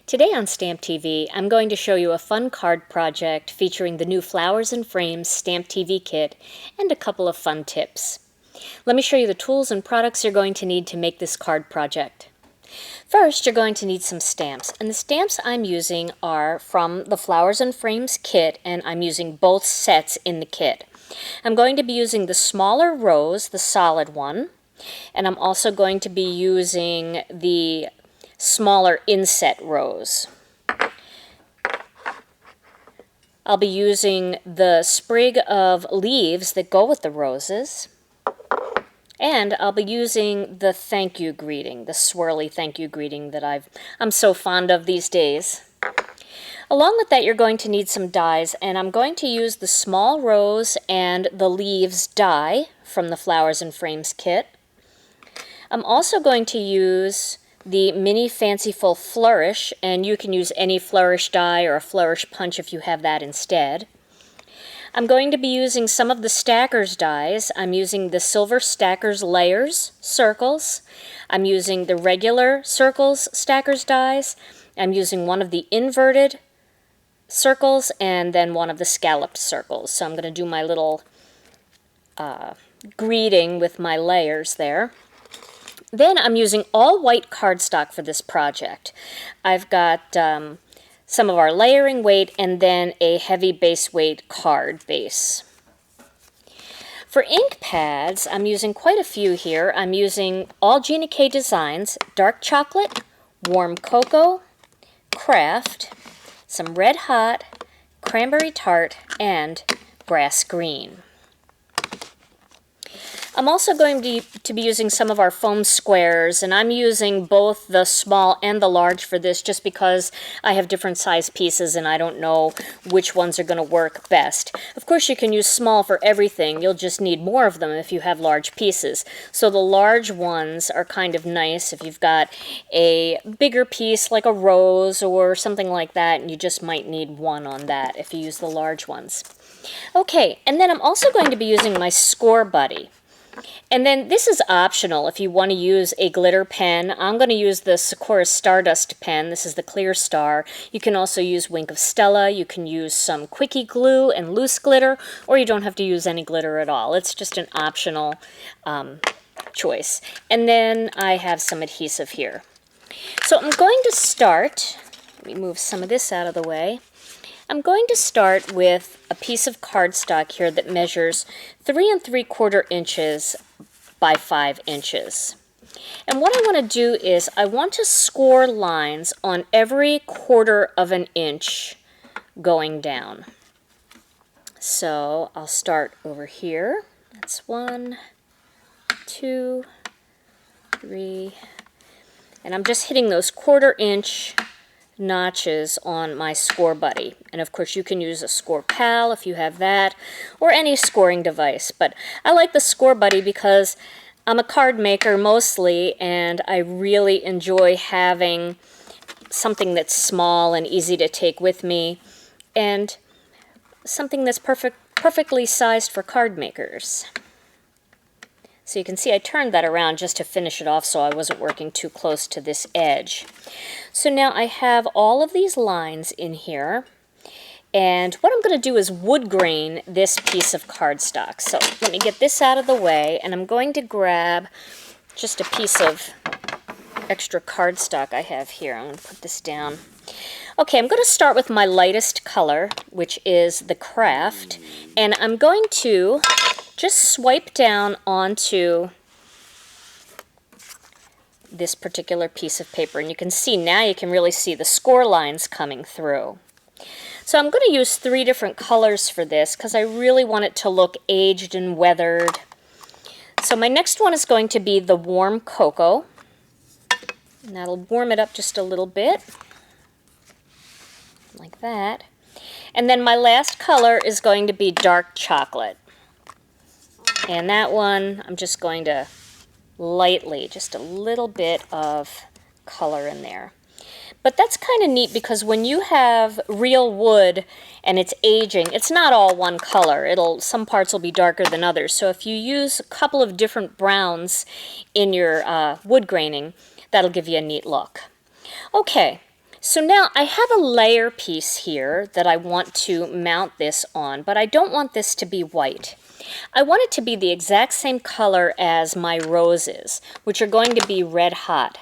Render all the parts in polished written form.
Today on StampTV, I'm going to show you a fun card project featuring the new Flowers and Frames StampTV kit and a couple of fun tips. Let me show you the tools and products you're going to need to make this card project. First, you're going to need some stamps, and the stamps I'm using are from the Flowers and Frames kit, and I'm using both sets in the kit. I'm going to be using the smaller rose, the solid one, and I'm also going to be using the smaller inset rose. I'll be using the sprig of leaves that go with the roses, and I'll be using the thank you greeting, the swirly thank you greeting that I'm so fond of these days. Along with that, you're going to need some dies, and I'm going to use the small rose and the leaves die from the Flowers and Frames kit. I'm also going to use the mini Fanciful Flourish, and you can use any Flourish die or a Flourish punch if you have that instead. I'm going to be using some of the Stackers dies. I'm using the Silver Stackers Layers circles. I'm using the regular circles Stackers dies. I'm using one of the inverted circles and then one of the scalloped circles. So I'm going to do my little greeting with my layers there. Then I'm using all white cardstock for this project. I've got some of our layering weight and then a heavy base weight card base. For ink pads, I'm using quite a few here. I'm using all Gina K Designs, dark chocolate, warm cocoa, Kraft, some red hot, cranberry tart, and grass green. I'm also going to be using some of our foam squares, and I'm using both the small and the large for this just because I have different size pieces and I don't know which ones are going to work best. Of course, you can use small for everything. You'll just need more of them if you have large pieces. So the large ones are kind of nice if you've got a bigger piece like a rose or something like that, and you just might need one on that if you use the large ones. Okay, and then I'm also going to be using my Scor-buddy. And then this is optional if you want to use a glitter pen. I'm going to use the Sakura Stardust pen. This is the Clear Star. You can also use Wink of Stella. You can use some quickie glue and loose glitter, or you don't have to use any glitter at all. It's just an optional choice. And then I have some adhesive here. So I'm going to start, let me move some of this out of the way. I'm going to start with a piece of cardstock here that measures 3 3/4 inches by 5 inches. And what I want to do is I want to score lines on every 1/4 of an inch going down. So I'll start over here. That's 1, 2, 3, and I'm just hitting those 1/4 inch notches on my Scor-buddy. And of course you can use a Scor-pal if you have that, or any scoring device. But I like the Scor-buddy because I'm a card maker mostly, and I really enjoy having something that's small and easy to take with me, and something that's perfectly sized for card makers. So you can see I turned that around just to finish it off so I wasn't working too close to this edge. So now I have all of these lines in here, and what I'm going to do is wood grain this piece of cardstock. So let me get this out of the way, and I'm going to grab just a piece of extra cardstock I have here. I'm going to put this down. Okay, I'm going to start with my lightest color, which is the Kraft, and I'm going to just swipe down onto this particular piece of paper, and you can see now, you can really see the score lines coming through. So I'm going to use 3 different colors for this because I really want it to look aged and weathered. So my next one is going to be the warm cocoa, and that'll warm it up just a little bit, like that. And then my last color is going to be dark chocolate. And that one, I'm just going to lightly, just a little bit of color in there. But that's kind of neat because when you have real wood and it's aging, it's not all one color. Some parts will be darker than others. So if you use a couple of different browns in your wood graining, that'll give you a neat look. Okay, So now I have a layer piece here that I want to mount this on, but I don't want this to be white. I want it to be the exact same color as my roses, which are going to be red hot.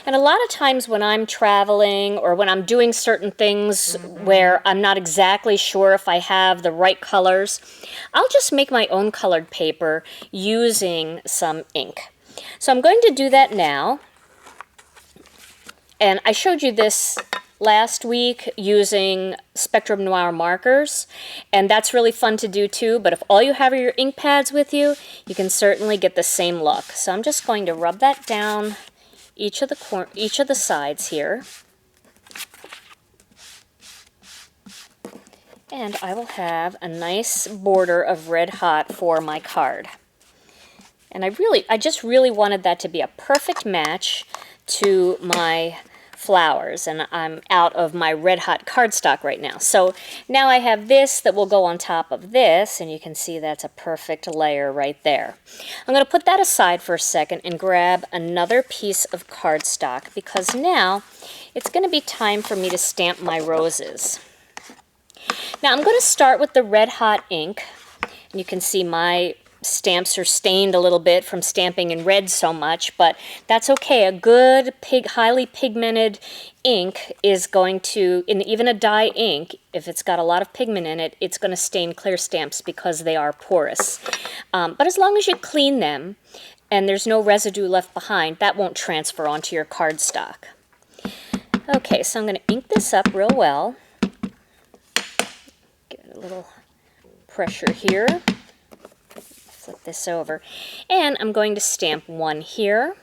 And a lot of times when I'm traveling or when I'm doing certain things where I'm not exactly sure if I have the right colors, I'll just make my own colored paper using some ink. So I'm going to do that now. And I showed you this last week using Spectrum Noir markers, and that's really fun to do too, but if all you have are your ink pads with you, you can certainly get the same look. So I'm just going to rub that down each of the sides here. And I will have a nice border of red hot for my card. And I just really wanted that to be a perfect match to my flowers, and I'm out of my red hot cardstock right now. So now I have this that will go on top of this, and you can see that's a perfect layer right there. I'm going to put that aside for a second and grab another piece of cardstock, because now it's going to be time for me to stamp my roses. Now I'm going to start with the red hot ink, and you can see my stamps are stained a little bit from stamping in red so much, but that's okay. A good, highly pigmented ink is going to, even a dye ink, if it's got a lot of pigment in it, it's going to stain clear stamps because they are porous. But as long as you clean them and there's no residue left behind, that won't transfer onto your cardstock. Okay, so I'm going to ink this up real well. Get a little pressure here. Flip this over, and I'm going to stamp one here,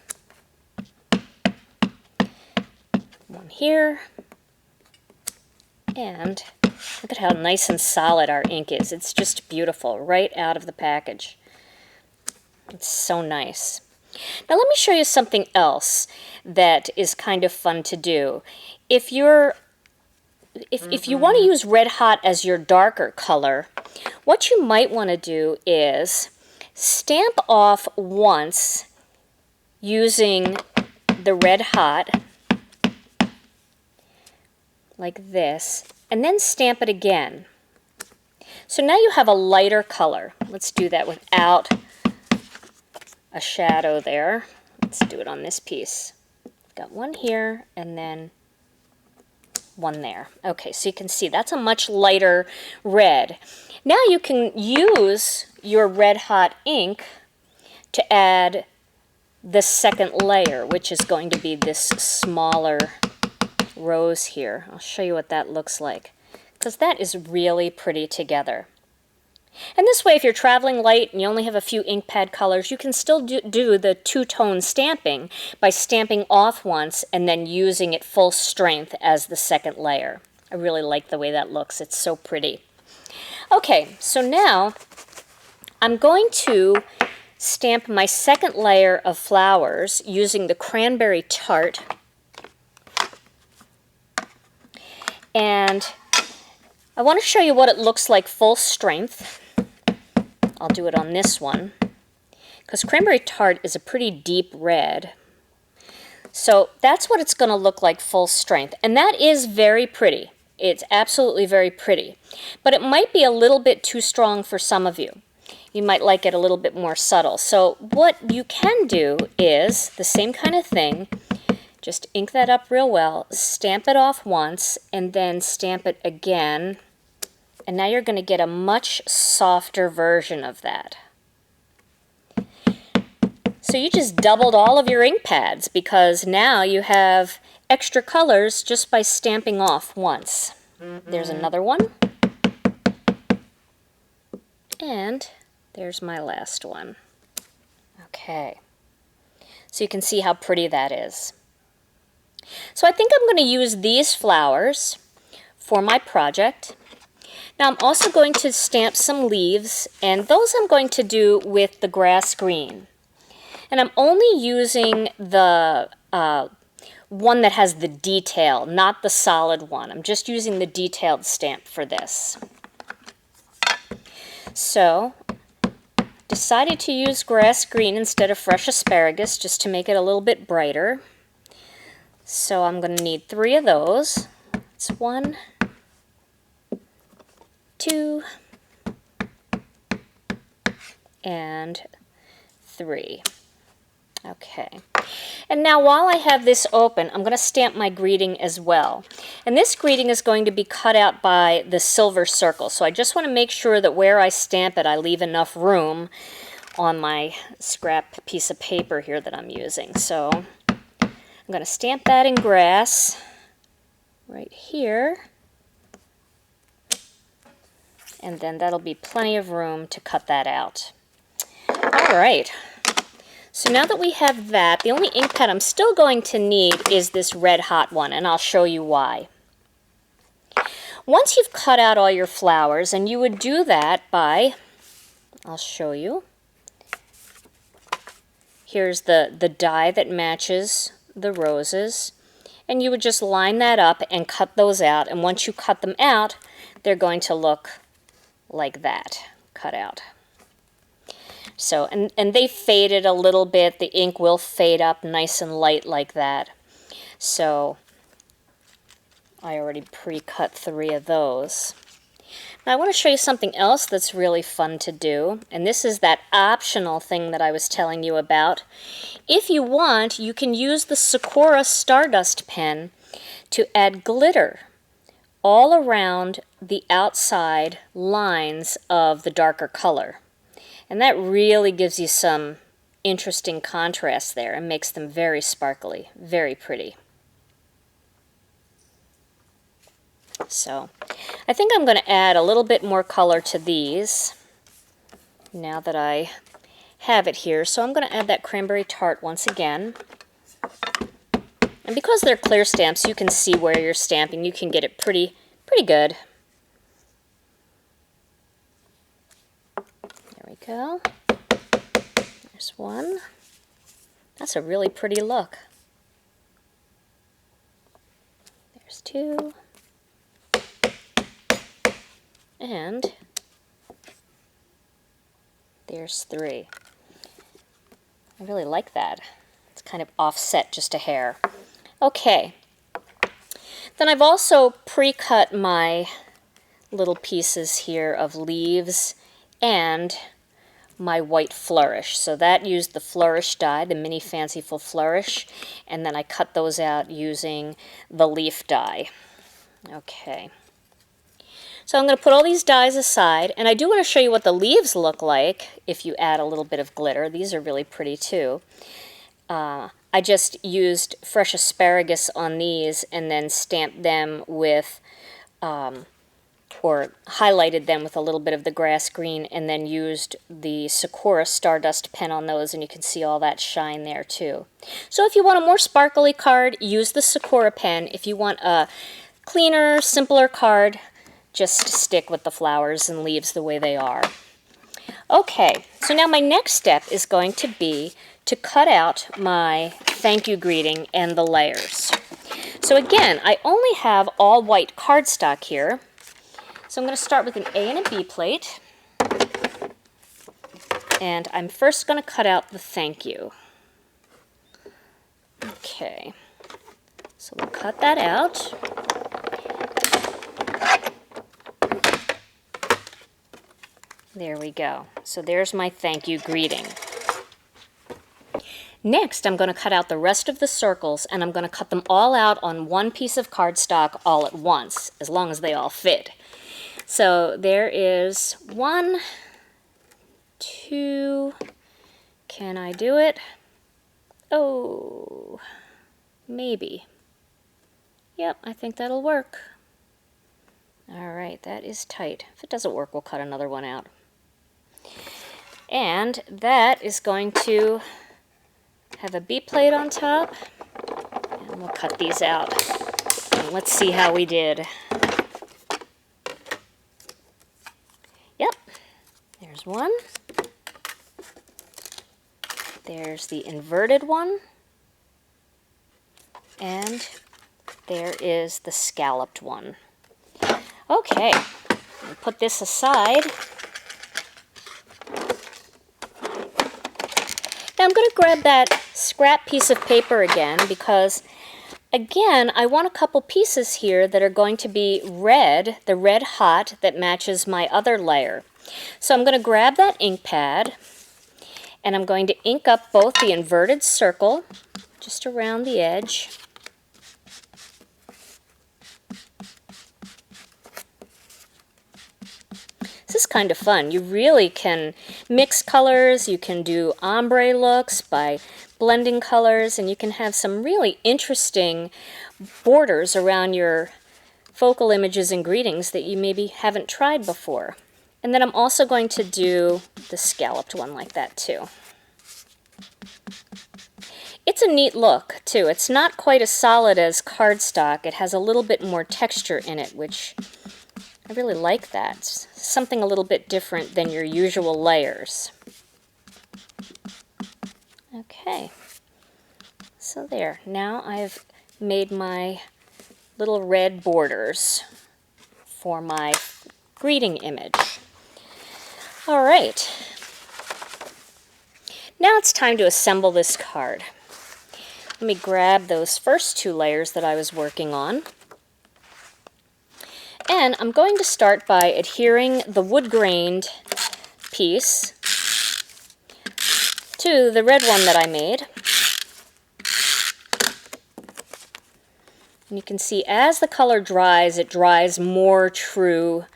one here, and look at how nice and solid our ink is. It's just beautiful right out of the package. It's so nice. Now let me show you something else that is kind of fun to do. If you want to use red hot as your darker color, what you might want to do is stamp off once using the red hot, like this, and then stamp it again. So now you have a lighter color. Let's do that without a shadow there. Let's do it on this piece. Got one here and then one there. Okay, so you can see that's a much lighter red. Now you can use your red hot ink to add the second layer, which is going to be this smaller rose here. I'll show you what that looks like, because that is really pretty together. And this way, if you're traveling light and you only have a few ink pad colors, you can still do the two-tone stamping by stamping off once and then using it full strength as the second layer. I really like the way that looks. It's so pretty. Okay, so now I'm going to stamp my second layer of flowers using the Cranberry Tart. And I want to show you what it looks like full strength. I'll do it on this one, because Cranberry Tart is a pretty deep red. So that's what it's going to look like full strength. And that is very pretty. It's absolutely very pretty. But it might be a little bit too strong for some of you. You might like it a little bit more subtle. So what you can do is the same kind of thing. Just ink that up real well, stamp it off once, and then stamp it again. And now you're going to get a much softer version of that. So you just doubled all of your ink pads, because now you have extra colors just by stamping off once. There's another one. And there's my last one. Okay. So you can see how pretty that is. So I think I'm going to use these flowers for my project. Now I'm also going to stamp some leaves, and those I'm going to do with the grass green. And I'm only using the one that has the detail, not the solid one. I'm just using the detailed stamp for this. So, decided to use grass green instead of fresh asparagus just to make it a little bit brighter. So I'm going to need 3 of those. It's 1, 2, and 3. Okay. And now while I have this open, I'm going to stamp my greeting as well. And this greeting is going to be cut out by the silver circle. So I just want to make sure that where I stamp it, I leave enough room on my scrap piece of paper here that I'm using. So I'm going to stamp that in grass right here. And then that'll be plenty of room to cut that out. All right. So now that we have that, the only ink pad I'm still going to need is this red hot one, and I'll show you why. Once you've cut out all your flowers, and you would do that by, I'll show you. Here's the die that matches the roses, and you would just line that up and cut those out, and once you cut them out, they're going to look like that, cut out. So, and they faded a little bit. The ink will fade up nice and light like that. So, I already pre-cut 3 of those. Now, I want to show you something else that's really fun to do. And this is that optional thing that I was telling you about. If you want, you can use the Sakura Stardust pen to add glitter all around the outside lines of the darker color. And that really gives you some interesting contrast there and makes them very sparkly, very pretty. So I think I'm going to add a little bit more color to these now that I have it here. So I'm going to add that Cranberry Tart once again. And because they're clear stamps, you can see where you're stamping. You can get it pretty good. Go. There's one. That's a really pretty look. There's 2. And there's 3. I really like that. It's kind of offset just a hair. Okay. Then I've also pre-cut my little pieces here of leaves and my white Flourish. So that used the Flourish die, the mini Fanciful Flourish, and then I cut those out using the leaf die. Okay. So I'm going to put all these dies aside, and I do want to show you what the leaves look like if you add a little bit of glitter. These are really pretty too. I just used fresh asparagus on these and then stamped them with or highlighted them with a little bit of the grass green and then used the Sakura Stardust pen on those, and you can see all that shine there too. So if you want a more sparkly card, use the Sakura pen. If you want a cleaner, simpler card, just stick with the flowers and leaves the way they are. Okay, so now my next step is going to be to cut out my thank you greeting and the layers. So again, I only have all white cardstock here. So I'm going to start with an A and a B plate. And I'm first going to cut out the thank you. Okay, so we'll cut that out. There we go. So there's my thank you greeting. Next, I'm going to cut out the rest of the circles, and I'm going to cut them all out on one piece of cardstock all at once, as long as they all fit. So there is 1, 2, can I do it? Oh, maybe. Yep, I think that'll work. All right, that is tight. If it doesn't work, we'll cut another one out. And that is going to have a B plate on top, and we'll cut these out. And let's see how we did. Yep, there's one. There's the inverted one. And there is the scalloped one. Okay, I'll put this aside. Now I'm going to grab that scrap piece of paper again because Again, I want a couple pieces here that are going to be red, the red hot that matches my other layer. So I'm going to grab that ink pad and I'm going to ink up both the inverted circle just around the edge. This is kind of fun. You really can mix colors, you can do ombre looks by blending colors, and you can have some really interesting borders around your focal images and greetings that you maybe haven't tried before. And then I'm also going to do the scalloped one like that too. It's a neat look too. It's not quite as solid as cardstock. It has a little bit more texture in it, which I really like that. It's something a little bit different than your usual layers. Okay, so there. Now I've made my little red borders for my greeting image. All right. Now it's time to assemble this card. Let me grab those first two layers that I was working on. And I'm going to start by adhering the wood-grained piece to the red one that I made. And you can see as the color dries, it dries more true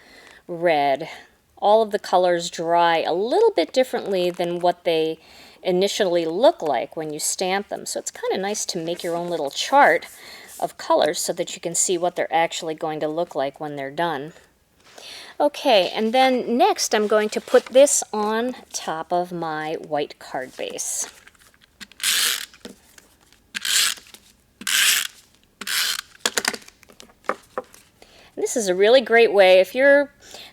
red. All of the colors dry a little bit differently than what they initially look like when you stamp them. So it's kind of nice to make your own little chart of colors so that you can see what they're actually going to look like when they're done. Okay, and then next I'm going to put this on top of my white card base. And this is a really great way if you're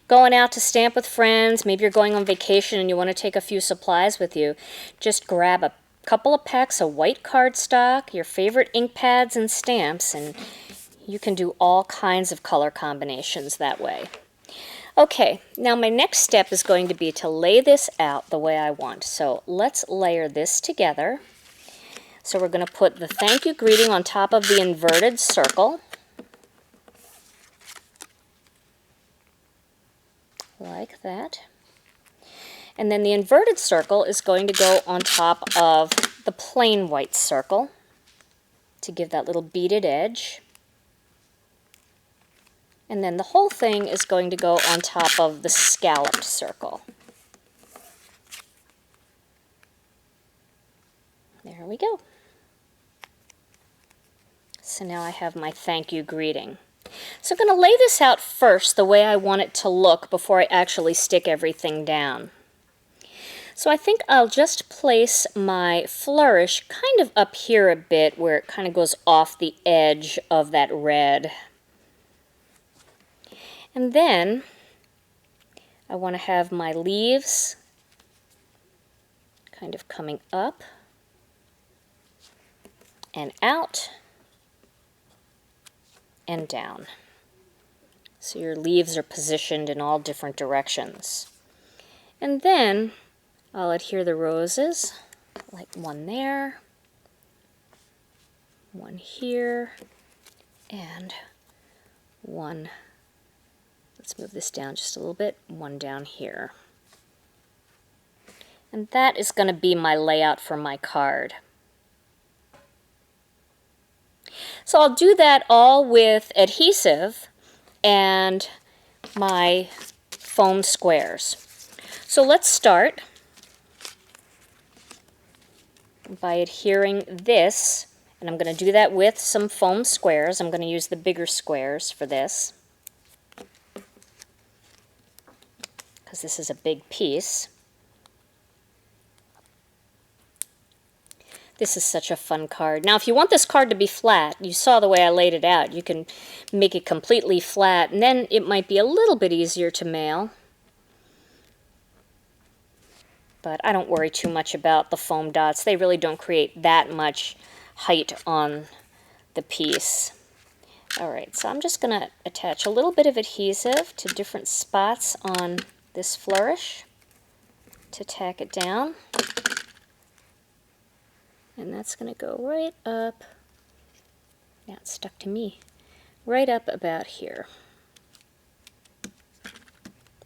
going out to stamp with friends, maybe you're going on vacation and you want to take a few supplies with you, just grab a couple of packs of white cardstock, your favorite ink pads and stamps, and you can do all kinds of color combinations that way. Okay, now my next step is going to be to lay this out the way I want. So let's layer this together. So we're going to put the thank you greeting on top of the inverted circle. Like that. And then the inverted circle is going to go on top of the plain white circle to give that little beaded edge. And then the whole thing is going to go on top of the scalloped circle. There we go. So now I have my thank you greeting. So I'm going to lay this out first the way I want it to look before I actually stick everything down. So I think I'll just place my Flourish kind of up here a bit where it kind of goes off the edge of that red. And then I want to have my leaves kind of coming up and out and down. So your leaves are positioned in all different directions. And then I'll adhere the roses, like one there, one here, and one, let's move this down just a little bit, one down here. And that is going to be my layout for my card. So I'll do that all with adhesive and my foam squares. So let's start by adhering this, and I'm going to do that with some foam squares. I'm going to use the bigger squares for this because this is a big piece. This is such a fun card. Now if you want this card to be flat, you saw the way I laid it out. You can make it completely flat, and then it might be a little bit easier to mail. But I don't worry too much about the foam dots. They really don't create that much height on the piece. Alright, so I'm just going to attach a little bit of adhesive to different spots on this Flourish to tack it down. And that's going to go right up Now it's stuck to me right up about here.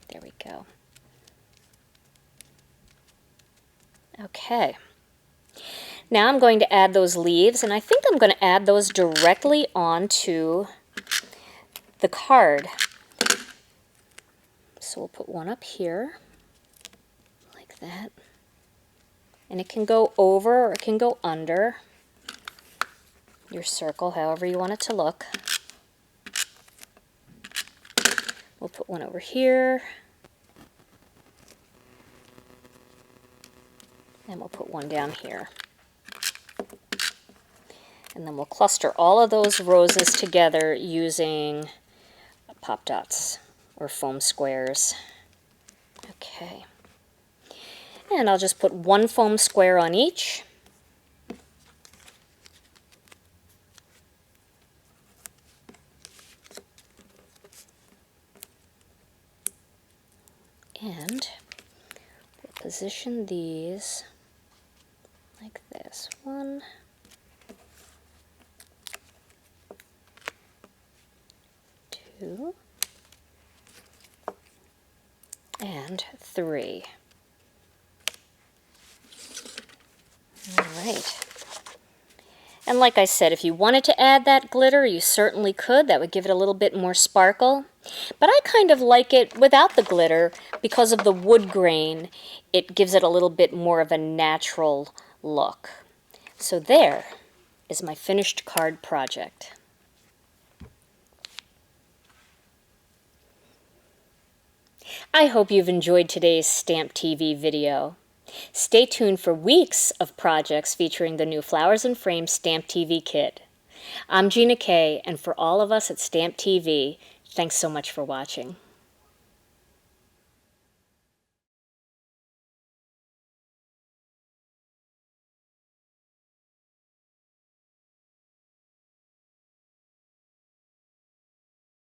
There we go. Okay. Now I'm going to add those leaves, and I think I'm going to add those directly onto the card. So we'll put one up here, like that. And it can go over or it can go under your circle, however you want it to look. We'll put one over here. And we'll put one down here. And then we'll cluster all of those roses together using pop dots or foam squares. Okay. And I'll just put one foam square on each. And we'll position these like this. 1, 2, and 3. All right. And like I said, if you wanted to add that glitter, you certainly could. That would give it a little bit more sparkle. But I kind of like it without the glitter because of the wood grain. It gives it a little bit more of a natural look. So there is my finished card project. I hope you've enjoyed today's StampTV video. Stay tuned for weeks of projects featuring the new Flowers and Frames StampTV kit. I'm Gina K, and for all of us at StampTV, thanks so much for watching.